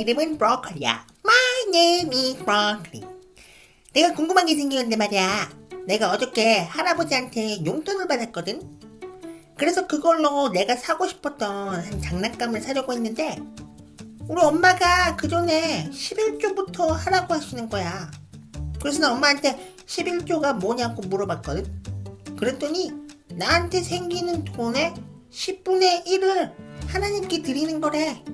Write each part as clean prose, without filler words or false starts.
이름은 브로콜리야. My name is broccoli. 내가 궁금한 게 생겼는데 말이야. 내가 어저께 할아버지한테 용돈을 받았거든. 그래서 그걸로 내가 사고 싶었던 한 장난감을 사려고 했는데 우리 엄마가 그 전에 11조부터 하라고 하시는 거야. 그래서 나 엄마한테 11조가 뭐냐고 물어봤거든. 그랬더니 나한테 생기는 돈의 10분의 1을 하나님께 드리는 거래.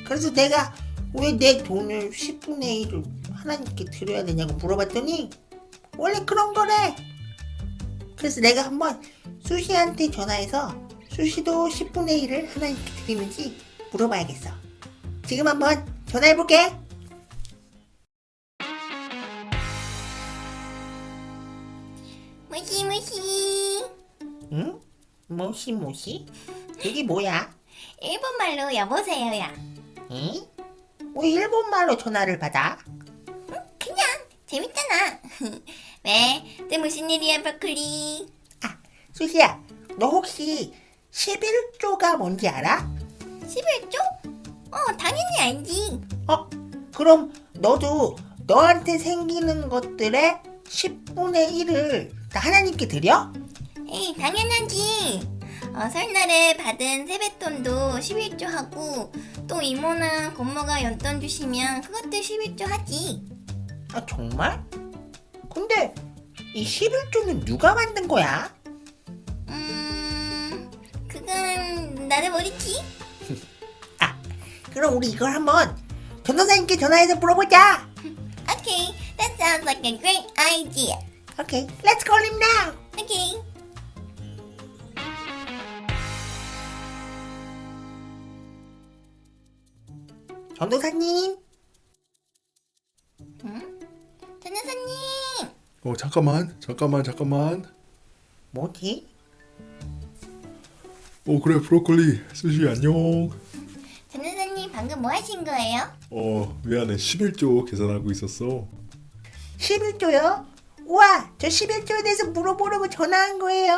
그래서 내가 왜 내 돈을 10분의 1을 하나님께 드려야 되냐고 물어봤더니 원래 그런 거래. 그래서 내가 한번 수시한테 전화해서 수시도 10분의 1을 하나님께 드리는지 물어봐야겠어. 지금 한번 전화해볼게. 무시무시. 응? 모시모시? 그게 뭐야? 일본말로 여보세요야. 응? 왜 일본말로 전화를 받아? 그냥 재밌잖아. 왜? 또 무슨 일이야, 브로콜리? 아, 수시야, 너 혹시 11조가 뭔지 알아? 11조? 당연히 알지. 그럼 너도 너한테 생기는 것들의 10분의 1을 다 하나님께 드려? 에이, 당연하지. 설날에 받은 세뱃돈도 11조 하고, 또 이모나 고모가 용돈 주시면 그것도 11조 하지. 아, 정말? 근데 이 11조는 누가 만든 거야? 그건 나도 모르지. 아, 그럼 우리 이걸 한번 전도사님께 전화해서 물어보자. Okay, that sounds like a great idea. Okay, let's call him now. Okay. 전도사님. 전도사님. 잠깐만. 뭐지? 그래, 브로콜리. 수시 안녕. 전도사님 방금 뭐 하신 거예요? 미안해. 11조 계산하고 있었어. 11조요? 우와, 저 11조에 대해서 물어보려고 전화한 거예요.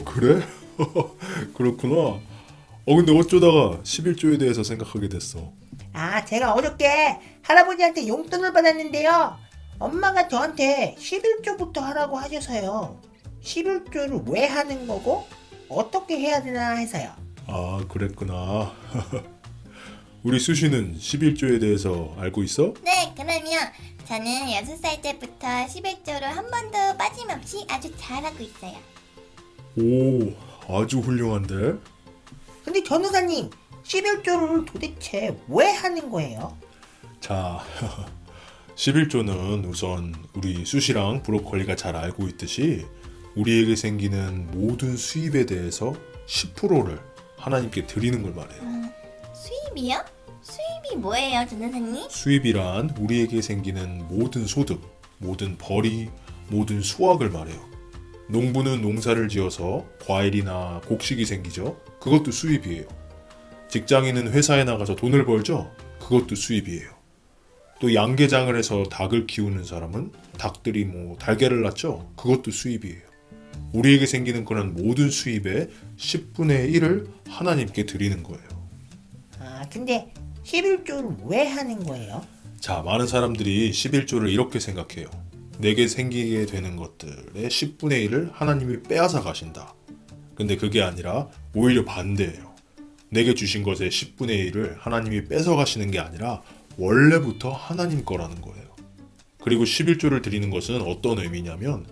그래? 그렇구나. 근데 어쩌다가 11조에 대해서 생각하게 됐어. 아, 제가 어저께 할아버지한테 용돈을 받았는데요. 엄마가 저한테 11조부터 하라고 하셔서요. 11조를 왜 하는 거고 어떻게 해야 되나 해서요. 아, 그랬구나. 우리 수시는 11조에 대해서 알고 있어? 네, 그러면 저는 6살 때부터 11조를 한 번도 빠짐없이 아주 잘하고 있어요. 오, 아주 훌륭한데? 근데 전우사님, 11조를 도대체 왜 하는 거예요? 자, 11조는 우선 우리 수시랑 브로콜리가 잘 알고 있듯이 우리에게 생기는 모든 수입에 대해서 10%를 하나님께 드리는 걸 말해요. 수입이요? 수입이 뭐예요, 전도사님? 수입이란 우리에게 생기는 모든 소득, 모든 벌이, 모든 수확을 말해요. 농부는 농사를 지어서 과일이나 곡식이 생기죠. 그것도 수입이에요. 직장인은 회사에 나가서 돈을 벌죠. 그것도 수입이에요. 또 양계장을 해서 닭을 키우는 사람은 닭들이 달걀을 낳죠. 그것도 수입이에요. 우리에게 생기는 그런 모든 수입의 10분의 1을 하나님께 드리는 거예요. 아, 근데 11조를 왜 하는 거예요? 자, 많은 사람들이 11조를 이렇게 생각해요. 내게 생기게 되는 것들의 10분의 1을 하나님이 빼앗아 가신다. 근데 그게 아니라 오히려 반대예요. 내게 주신 것의 10분의 1을 하나님이 뺏어 가시는 게 아니라 원래부터 하나님 거라는 거예요. 그리고 11조를 드리는 것은 어떤 의미냐면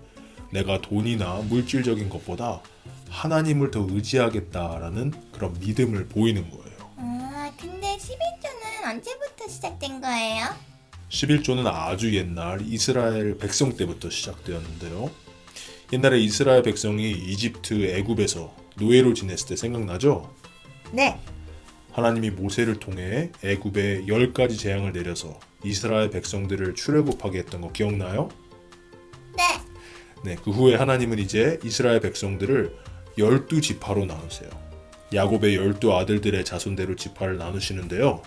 내가 돈이나 물질적인 것보다 하나님을 더 의지하겠다라는 그런 믿음을 보이는 거예요. 근데 11조는 언제부터 시작된 거예요? 11조는 아주 옛날 이스라엘 백성 때부터 시작되었는데요. 옛날에 이스라엘 백성이 이집트 애굽에서 노예로 지냈을 때 생각나죠? 네, 하나님이 모세를 통해 애굽에 10가지 재앙을 내려서 이스라엘 백성들을 출애굽하게 했던 거 기억나요? 네, 그 후에 하나님은 이제 이스라엘 백성들을 12지파로 나누세요. 야곱의 12아들들의 자손대로 지파를 나누시는데요.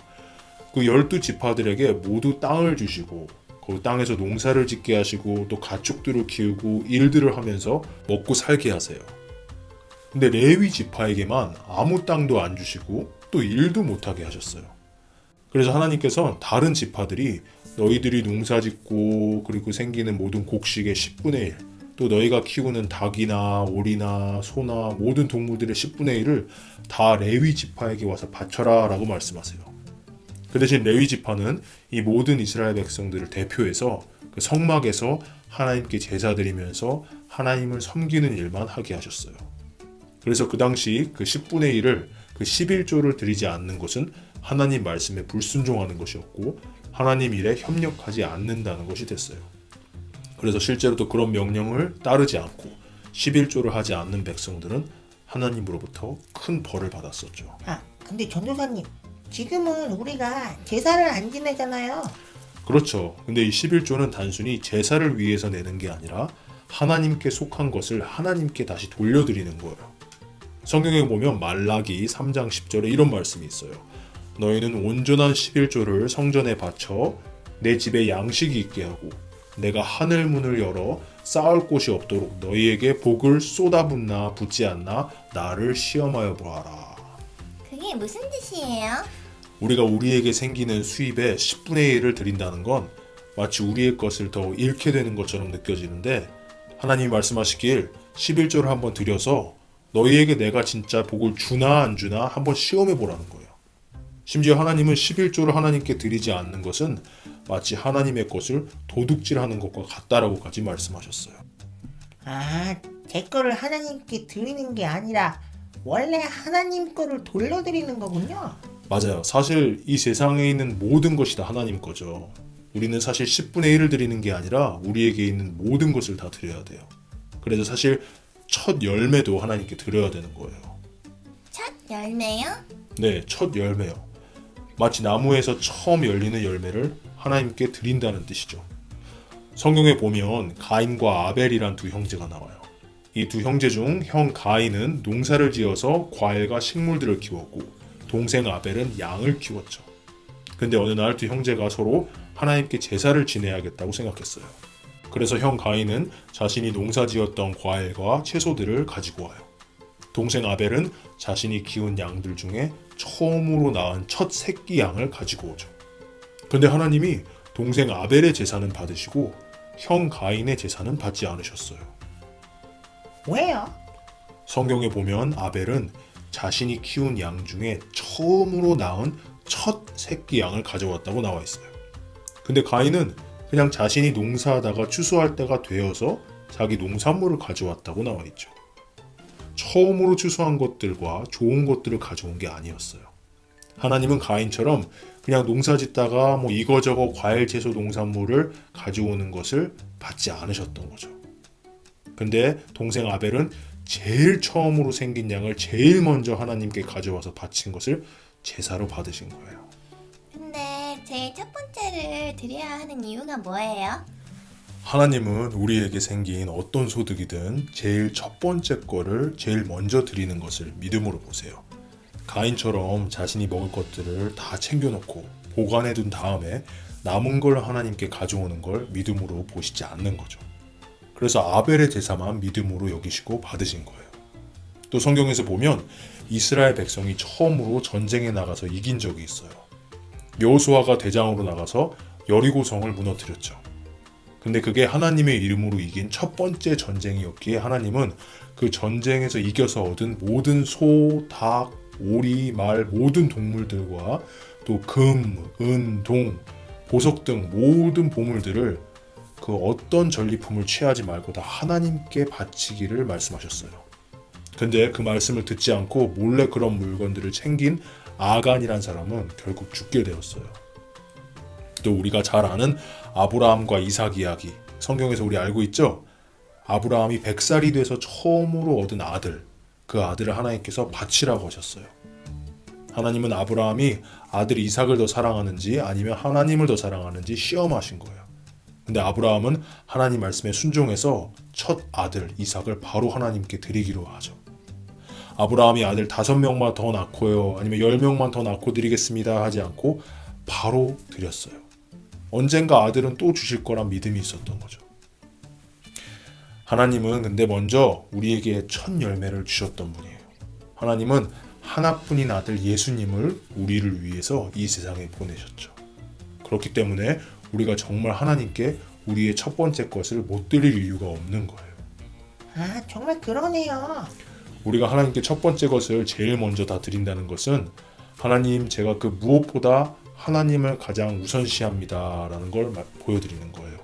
그 12지파들에게 모두 땅을 주시고 그 땅에서 농사를 짓게 하시고 또 가축들을 키우고 일들을 하면서 먹고 살게 하세요. 근데 레위 지파에게만 아무 땅도 안 주시고 또 일도 못하게 하셨어요. 그래서 하나님께서 다른 지파들이 너희들이 농사짓고 그리고 생기는 모든 곡식의 10분의 1, 또 너희가 키우는 닭이나 오리나 소나 모든 동물들의 10분의 1을 다 레위 지파에게 와서 바쳐라 라고 말씀하세요. 그 대신 레위 지파는 이 모든 이스라엘 백성들을 대표해서 그 성막에서 하나님께 제사 드리면서 하나님을 섬기는 일만 하게 하셨어요. 그래서 그 당시 그 10분의 1을 그 11조를 드리지 않는 것은 하나님 말씀에 불순종하는 것이었고 하나님 일에 협력하지 않는다는 것이 됐어요. 그래서 실제로도 그런 명령을 따르지 않고 11조를 하지 않는 백성들은 하나님으로부터 큰 벌을 받았었죠. 아, 근데 전도사님, 지금은 우리가 제사를 안 지내잖아요. 그렇죠. 근데 이 11조는 단순히 제사를 위해서 내는 게 아니라 하나님께 속한 것을 하나님께 다시 돌려드리는 거예요. 성경에 보면 말라기 3장 10절에 이런 말씀이 있어요. 너희는 온전한 11조를 성전에 바쳐 내 집에 양식이 있게 하고 내가 하늘 문을 열어 쌓을 곳이 없도록 너희에게 복을 쏟아붓나 붓지 않나 나를 시험하여 보아라. 그게 무슨 뜻이에요? 우리가 우리에게 생기는 수입의 10분의 1을 드린다는 건 마치 우리의 것을 더 잃게 되는 것처럼 느껴지는데 하나님이 말씀하시길 11조를 한번 드려서 너희에게 내가 진짜 복을 주나 안 주나 한번 시험해 보라는 거예요. 심지어 하나님은 11조를 하나님께 드리지 않는 것은 마치 하나님의 것을 도둑질하는 것과 같다라고까지 말씀하셨어요. 아, 제 거를 하나님께 드리는 게 아니라 원래 하나님 거를 돌려드리는 거군요. 맞아요. 사실 이 세상에 있는 모든 것이 다 하나님 거죠. 우리는 사실 10분의 1을 드리는 게 아니라 우리에게 있는 모든 것을 다 드려야 돼요. 그래서 사실 첫 열매도 하나님께 드려야 되는 거예요. 첫 열매요? 네, 첫 열매요. 마치 나무에서 처음 열리는 열매를 하나님께 드린다는 뜻이죠. 성경에 보면 가인과 아벨이란 두 형제가 나와요. 이 두 형제 중 형 가인은 농사를 지어서 과일과 식물들을 키웠고 동생 아벨은 양을 키웠죠. 근데 어느 날 두 형제가 서로 하나님께 제사를 지내야겠다고 생각했어요. 그래서 형 가인은 자신이 농사지었던 과일과 채소들을 가지고 와요. 동생 아벨은 자신이 키운 양들 중에 처음으로 낳은 첫 새끼 양을 가지고 오죠. 근데 하나님이 동생 아벨의 제사는 받으시고 형 가인의 제사는 받지 않으셨어요. 왜요? 성경에 보면 아벨은 자신이 키운 양 중에 처음으로 낳은 첫 새끼 양을 가져왔다고 나와 있어요. 근데 가인은 그냥 자신이 농사하다가 추수할 때가 되어서 자기 농산물을 가져왔다고 나와 있죠. 처음으로 추수한 것들과 좋은 것들을 가져온 게 아니었어요. 하나님은 가인처럼 그냥 농사 짓다가 뭐 이거저거 과일 채소 농산물을 가져오는 것을 받지 않으셨던 거죠. 근데 동생 아벨은 제일 처음으로 생긴 양을 제일 먼저 하나님께 가져와서 바친 것을 제사로 받으신 거예요. 근데 제일 첫 번째를 드려야 하는 이유가 뭐예요? 하나님은 우리에게 생긴 어떤 소득이든 제일 첫 번째 거를 제일 먼저 드리는 것을 믿음으로 보세요. 가인처럼 자신이 먹을 것들을 다 챙겨놓고 보관해 둔 다음에 남은 걸 하나님께 가져오는 걸 믿음으로 보시지 않는 거죠. 그래서 아벨의 제사만 믿음으로 여기시고 받으신 거예요. 또 성경에서 보면 이스라엘 백성이 처음으로 전쟁에 나가서 이긴 적이 있어요. 여호수아가 대장으로 나가서 여리고성을 무너뜨렸죠. 근데 그게 하나님의 이름으로 이긴 첫 번째 전쟁이었기에 하나님은 그 전쟁에서 이겨서 얻은 모든 소, 닭, 오리, 말 모든 동물들과 또 금, 은, 동, 보석 등 모든 보물들을 그 어떤 전리품을 취하지 말고 다 하나님께 바치기를 말씀하셨어요. 근데 그 말씀을 듣지 않고 몰래 그런 물건들을 챙긴 아간이란 사람은 결국 죽게 되었어요. 또 우리가 잘 아는 아브라함과 이삭 이야기, 성경에서 우리 알고 있죠? 아브라함이 100살이 돼서 처음으로 얻은 아들, 그 아들을 하나님께서 바치라고 하셨어요. 하나님은 아브라함이 아들 이삭을 더 사랑하는지 아니면 하나님을 더 사랑하는지 시험하신 거예요. 근데 아브라함은 하나님 말씀에 순종해서 첫 아들 이삭을 바로 하나님께 드리기로 하죠. 아브라함이 아들 5명만 더 낳고요, 아니면 10명만 더 낳고 드리겠습니다 하지 않고 바로 드렸어요. 언젠가 아들은 또 주실 거란 믿음이 있었던 거죠. 하나님은 근데 먼저 우리에게 첫 열매를 주셨던 분이에요. 하나님은 하나뿐인 아들 예수님을 우리를 위해서 이 세상에 보내셨죠. 그렇기 때문에 우리가 정말 하나님께 우리의 첫 번째 것을 못 드릴 이유가 없는 거예요. 아, 정말 그러네요. 우리가 하나님께 첫 번째 것을 제일 먼저 다 드린다는 것은 하나님, 제가 그 무엇보다 하나님을 가장 우선시합니다 라는 걸 보여드리는 거예요.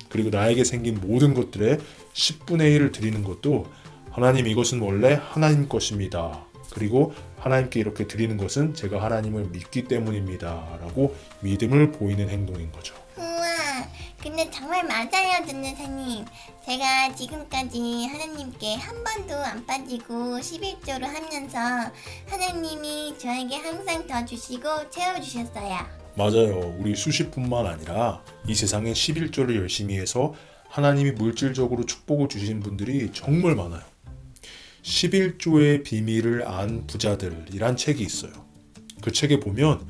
그리고 나에게 생긴 모든 것들의 10분의 1을 드리는 것도 하나님, 이것은 원래 하나님 것입니다. 그리고 하나님께 이렇게 드리는 것은 제가 하나님을 믿기 때문입니다 라고 믿음을 보이는 행동인 거죠. 우와, 근데 정말 맞아요, 전도사님. 제가 지금까지 하나님께 한 번도 안 빠지고 11조를 하면서 하나님이 저에게 항상 더 주시고 채워주셨어요. 맞아요. 우리 수십뿐만 아니라 이 세상에 11조를 열심히 해서 하나님이 물질적으로 축복을 주신 분들이 정말 많아요. 11조의 비밀을 안 부자들이란 책이 있어요. 그 책에 보면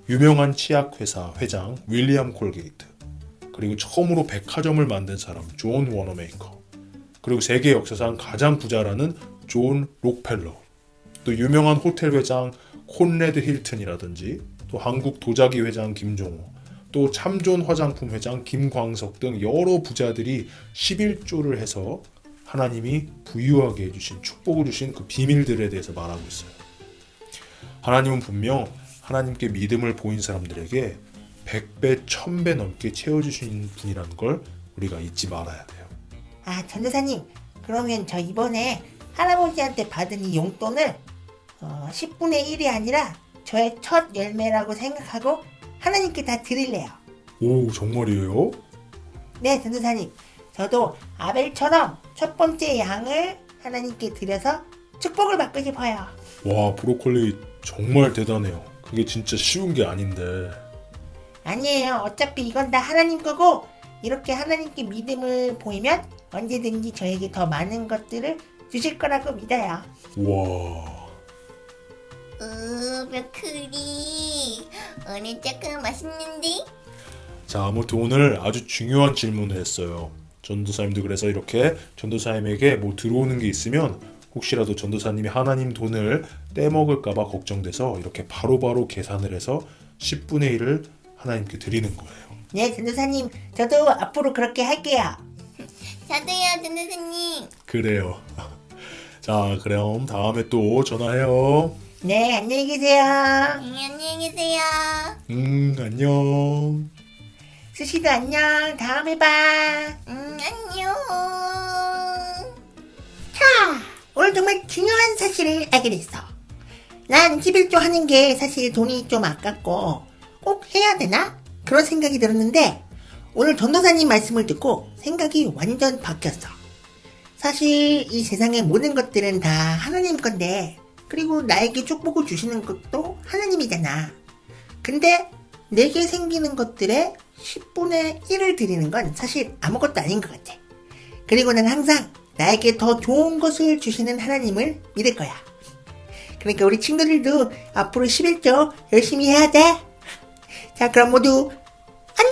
유명한 치약회사 회장 윌리엄 콜게이트, 그리고 처음으로 백화점을 만든 사람 존 워너메이커, 그리고 세계 역사상 가장 부자라는 존 록펠러, 또 유명한 호텔 회장 콘레드 힐튼이라든지, 또 한국 도자기 회장 김종호, 또 참존 화장품 회장 김광석 등 여러 부자들이 11조를 해서 하나님이 부유하게 해주신, 축복을 주신 그 비밀들에 대해서 말하고 있어요. 하나님은 분명 하나님께 믿음을 보인 사람들에게 100배, 1000배 넘게 채워주신 분이라는 걸 우리가 잊지 말아야 돼요. 아, 전도사님, 그러면 저 이번에 할아버지한테 받은 이 용돈을 10분의 1이 아니라 저의 첫 열매라고 생각하고 하나님께 다 드릴래요. 오, 정말이에요? 네, 전도사님. 저도 아벨처럼 첫 번째 양을 하나님께 드려서 축복을 받고 싶어요. 와, 브로콜리 정말 대단해요. 그게 진짜 쉬운 게 아닌데. 아니에요. 어차피 이건 다 하나님 거고, 이렇게 하나님께 믿음을 보이면 언제든지 저에게 더 많은 것들을 주실 거라고 믿어요. 와, 브로콜리 오늘 조금 맛있는데? 자, 아무튼 오늘 아주 중요한 질문을 했어요. 전도사님도 그래서 이렇게 전도사님에게 뭐 들어오는 게 있으면 혹시라도 전도사님이 하나님 돈을 떼먹을까봐 걱정돼서 이렇게 바로바로 계산을 해서 10분의 1을 하나님께 드리는 거예요. 네, 전도사님. 저도 앞으로 그렇게 할게요. 저도요, 전도사님. 그래요. 자, 그럼 다음에 또 전화해요. 네, 안녕히 계세요. 안녕히 계세요. 안녕. 수시도 안녕. 다음에 봐. 안녕. 자, 오늘 정말 중요한 사실을 알게 됐어. 난 11조 하는 게 사실 돈이 좀 아깝고 꼭 해야 되나? 그런 생각이 들었는데 오늘 전도사님 말씀을 듣고 생각이 완전 바뀌었어. 사실 이 세상의 모든 것들은 다 하나님 건데, 그리고 나에게 축복을 주시는 것도 하나님이잖아. 근데 내게 생기는 것들의 10분의 1을 드리는 건 사실 아무것도 아닌 것 같아. 그리고 난 항상 나에게 더 좋은 것을 주시는 하나님을 믿을 거야. 그러니까 우리 친구들도 앞으로 11조 열심히 해야 돼. 자, 그럼 모두 안녕!